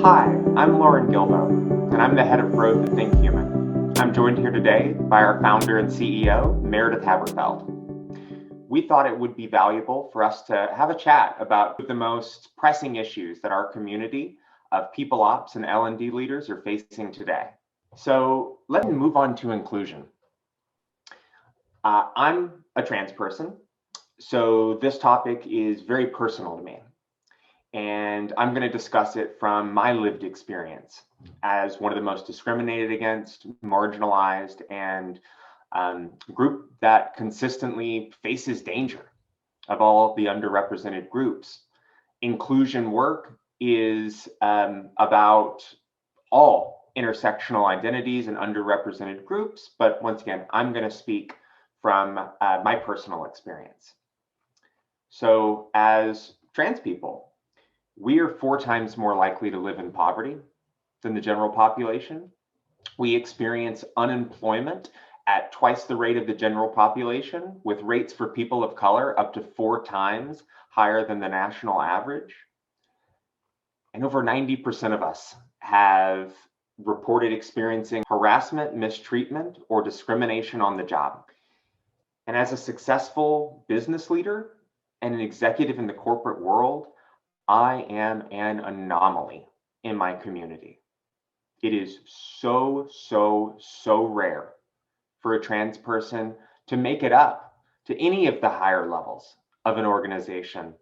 Hi, I'm Lauren Guilbeaux, and I'm the head of growth at ThinkHuman. I'm joined here today by our founder and CEO, Meredith Haberfeld. We thought it would be valuable for us to have a chat about the most pressing issues that our community of people ops and L&D leaders are facing today. So let me move on to inclusion. I'm a trans person, so this topic is very personal to me. And I'm going to discuss it from my lived experience as one of the most discriminated against, marginalized, and group that consistently faces danger of all the underrepresented groups. Inclusion work is about all intersectional identities and underrepresented groups, but once again, I'm going to speak from my personal experience. So as trans people, we are 4 times more likely to live in poverty than the general population. We experience unemployment at twice the rate of the general population, with rates for people of color up to 4 times higher than the national average. And over 90% of us have reported experiencing harassment, mistreatment, or discrimination on the job. And as a successful business leader and an executive in the corporate world, I am an anomaly in my community. It is so rare for a trans person to make it up to any of the higher levels of an organization.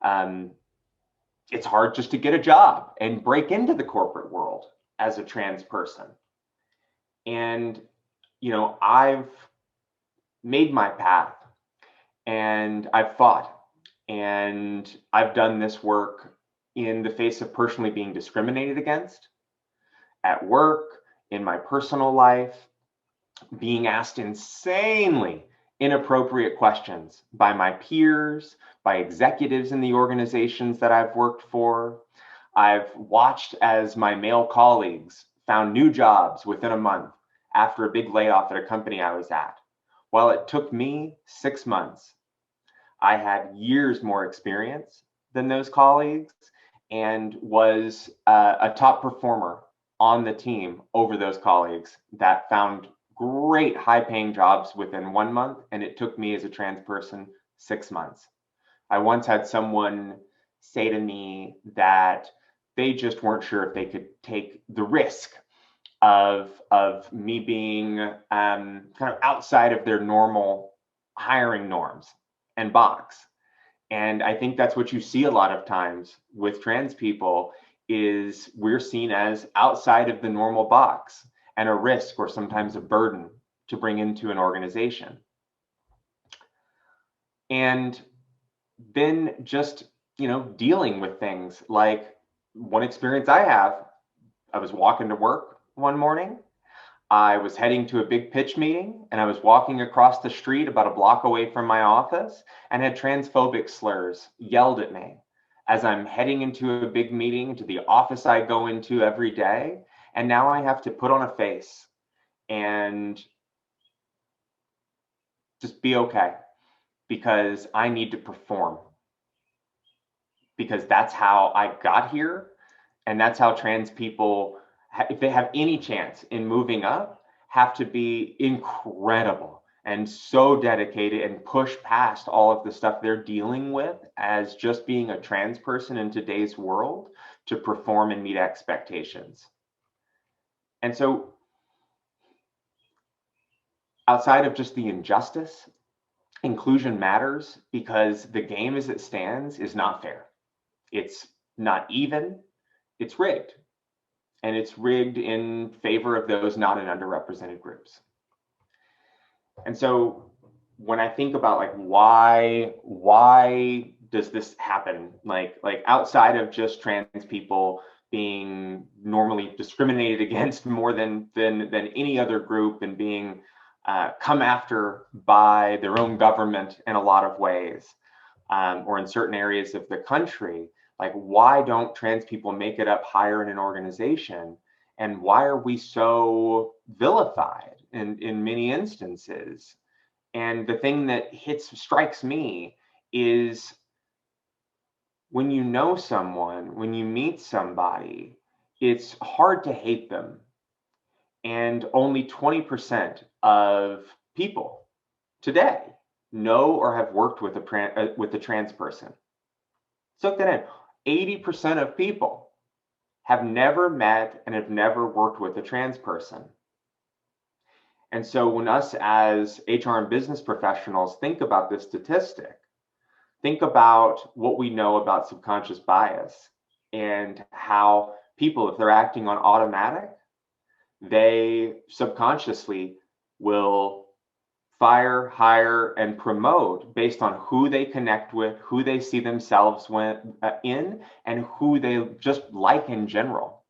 It's hard just to get a job and break into the corporate world as a trans person. And, I've made my path and I've fought. And I've done this work in the face of personally being discriminated against at work, in my personal life, being asked insanely inappropriate questions by my peers, by executives in the organizations that I've worked for. I've watched as my male colleagues found new jobs within a month after a big layoff at a company I was at. While it took me 6 months, I had years more experience than those colleagues and was a top performer on the team over those colleagues that found great high-paying jobs within 1 month, and it took me as a trans person 6 months. I once had someone say to me that they just weren't sure if they could take the risk of me being kind of outside of their normal hiring norms and box. And I think that's what you see a lot of times with trans people is we're seen as outside of the normal box and a risk or sometimes a burden to bring into an organization. And then just, dealing with things like one experience I have, I was walking to work one morning. I was heading to a big pitch meeting and I was walking across the street about a block away from my office and had transphobic slurs yelled at me as I'm heading into a big meeting to the office I go into every day. And now I have to put on a face and just be okay because I need to perform, because that's how I got here. And that's how trans people, if they have any chance in moving up, have to be incredible and so dedicated and push past all of the stuff they're dealing with as just being a trans person in today's world to perform and meet expectations. And so outside of just the injustice, inclusion matters because the game as it stands is not fair. It's not even, it's rigged. And it's rigged in favor of those not in underrepresented groups. And so when I think about why does this happen? Like outside of just trans people being normally discriminated against more than any other group and being come after by their own government in a lot of ways, or in certain areas of the country. Why don't trans people make it up higher in an organization? And why are we so vilified in many instances? And the thing that strikes me is when you know someone, when you meet somebody, it's hard to hate them. And only 20% of people today know or have worked with a trans person. Soak that in. 80% of people have never met and have never worked with a trans person. And so when us as HR and business professionals think about this statistic, think about what we know about subconscious bias and how people, if they're acting on automatic, they subconsciously will fire, hire, and promote based on who they connect with, who they see themselves in, and who they just like in general.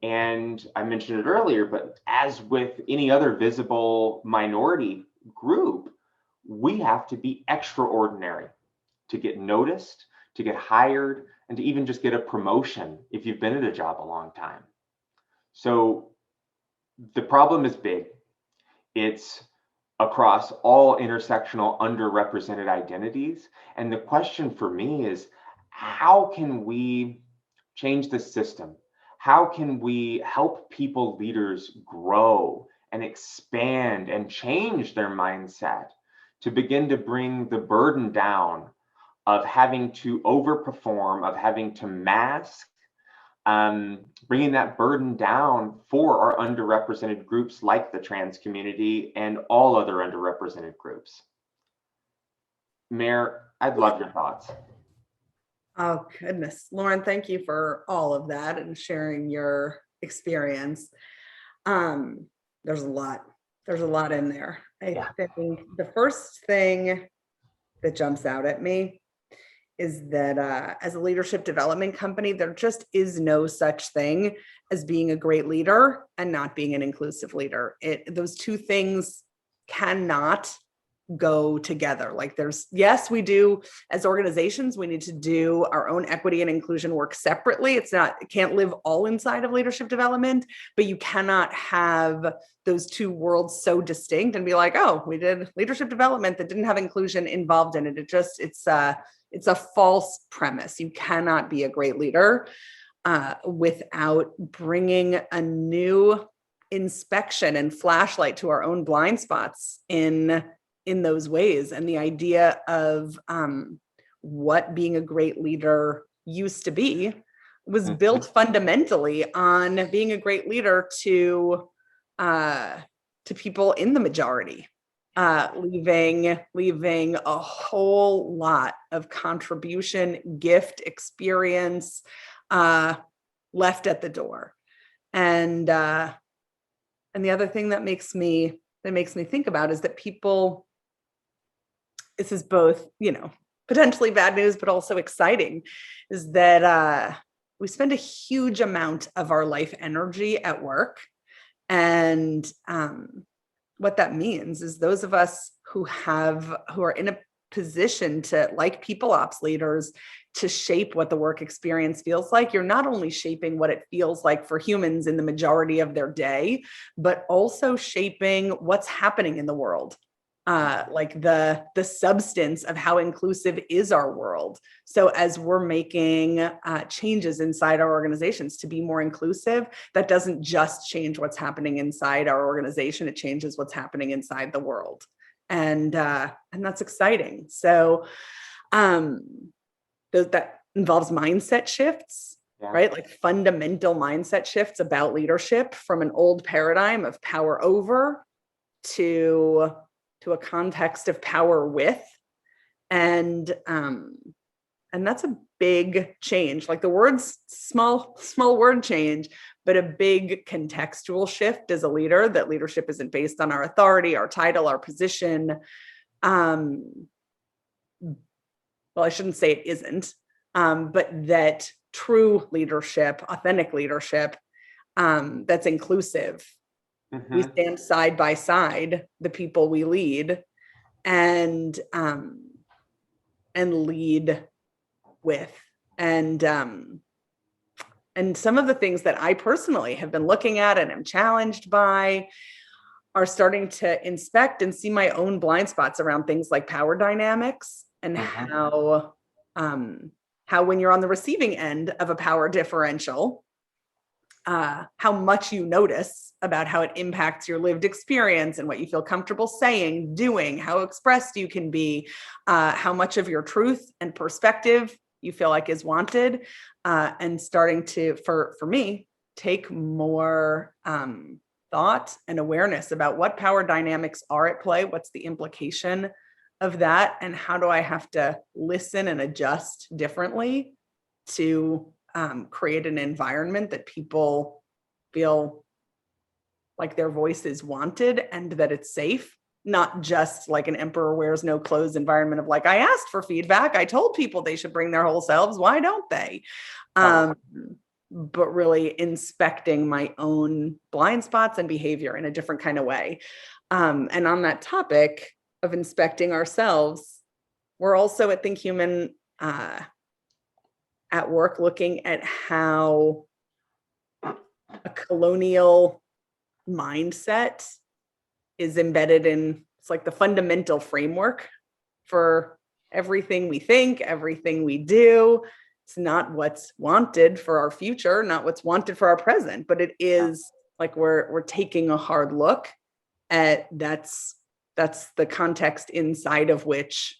And I mentioned it earlier, but as with any other visible minority group, we have to be extraordinary to get noticed, to get hired, and to even just get a promotion if you've been at a job a long time. So the problem is big. It's across all intersectional underrepresented identities. And the question for me is, how can we change the system? How can we help people, leaders, grow and expand and change their mindset to begin to bring the burden down of having to overperform, of having to mask, bringing that burden down for our underrepresented groups like the trans community and all other underrepresented groups? Mayor, I'd love your thoughts. Oh, goodness. Lauren, thank you for all of that and sharing your experience. There's a lot. There's a lot in there. I think the first thing that jumps out at me is that as a leadership development company, there just is no such thing as being a great leader and not being an inclusive leader. Those two things cannot go together. Like yes, we do as organizations, we need to do our own equity and inclusion work separately. It can't live all inside of leadership development, but you cannot have those two worlds so distinct and be like, oh, we did leadership development that didn't have inclusion involved in it. It's a false premise. You cannot be a great leader without bringing a new inspection and flashlight to our own blind spots in those ways. And the idea of what being a great leader used to be was built fundamentally on being a great leader to people in the majority, leaving a whole lot of contribution, gift, experience left at the door. And the other thing that makes me think about is that people, this is both, potentially bad news, but also exciting, is that we spend a huge amount of our life energy at work. And what that means is those of us who are in a position to, like people ops leaders, to shape what the work experience feels like, you're not only shaping what it feels like for humans in the majority of their day, but also shaping what's happening in the world. Like the substance of how inclusive is our world. So as we're making changes inside our organizations to be more inclusive, that doesn't just change what's happening inside our organization, it changes what's happening inside the world. And that's exciting. So that involves mindset shifts, right? Like fundamental mindset shifts about leadership from an old paradigm of power over to a context of power with. And that's a big change. Like the words, small word change, but a big contextual shift as a leader, that leadership isn't based on our authority, our title, our position. Well, I shouldn't say it isn't, but that true leadership, authentic leadership, that's inclusive. We stand side by side, the people we lead, and lead with. And some of the things that I personally have been looking at and am challenged by are starting to inspect and see my own blind spots around things like power dynamics and how when you're on the receiving end of a power differential, how much you notice about how it impacts your lived experience and what you feel comfortable saying, doing, how expressed you can be, how much of your truth and perspective you feel like is wanted, and starting to, for me, take more thought and awareness about what power dynamics are at play, what's the implication of that, and how do I have to listen and adjust differently to create an environment that people feel like their voice is wanted and that it's safe, not just like an emperor wears no clothes environment of like, I asked for feedback. I told people they should bring their whole selves. Why don't they? But really inspecting my own blind spots and behavior in a different kind of way. And on that topic of inspecting ourselves, we're also at ThinkHuman at work looking at how a colonial mindset is embedded in, it's like the fundamental framework for everything we think, everything we do. It's not what's wanted for our future, not what's wanted for our present, but it is like we're taking a hard look at that's the context inside of which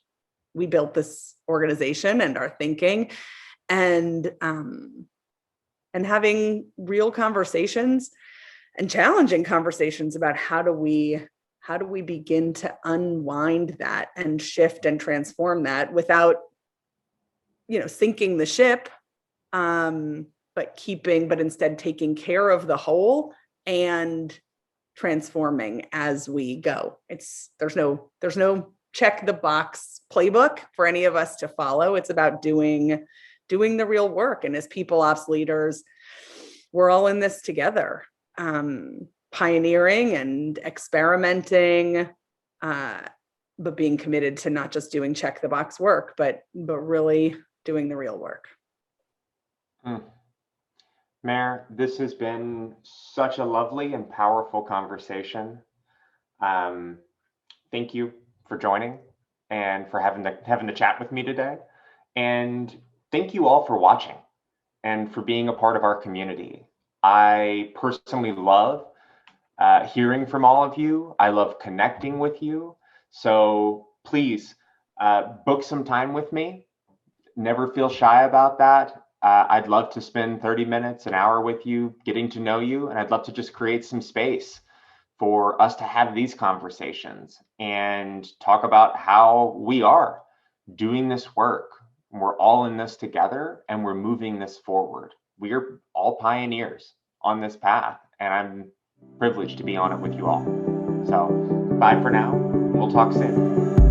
we built this organization and our thinking, and having real conversations and challenging conversations about how do we begin to unwind that and shift and transform that without, sinking the ship, but instead taking care of the whole and transforming as we go. There's no check the box playbook for any of us to follow. It's about doing the real work. And as people ops leaders, we're all in this together, pioneering and experimenting, but being committed to not just doing check the box work, but really doing the real work. Mare, this has been such a lovely and powerful conversation. Thank you for joining and for having the chat with me today. And thank you all for watching and for being a part of our community. I personally love hearing from all of you. I love connecting with you. So please book some time with me. Never feel shy about that. I'd love to spend 30 minutes, an hour with you, getting to know you. And I'd love to just create some space for us to have these conversations and talk about how we are doing this work. We're all in this together and we're moving this forward. We are all pioneers on this path, and I'm privileged to be on it with you all. So bye for now. We'll talk soon.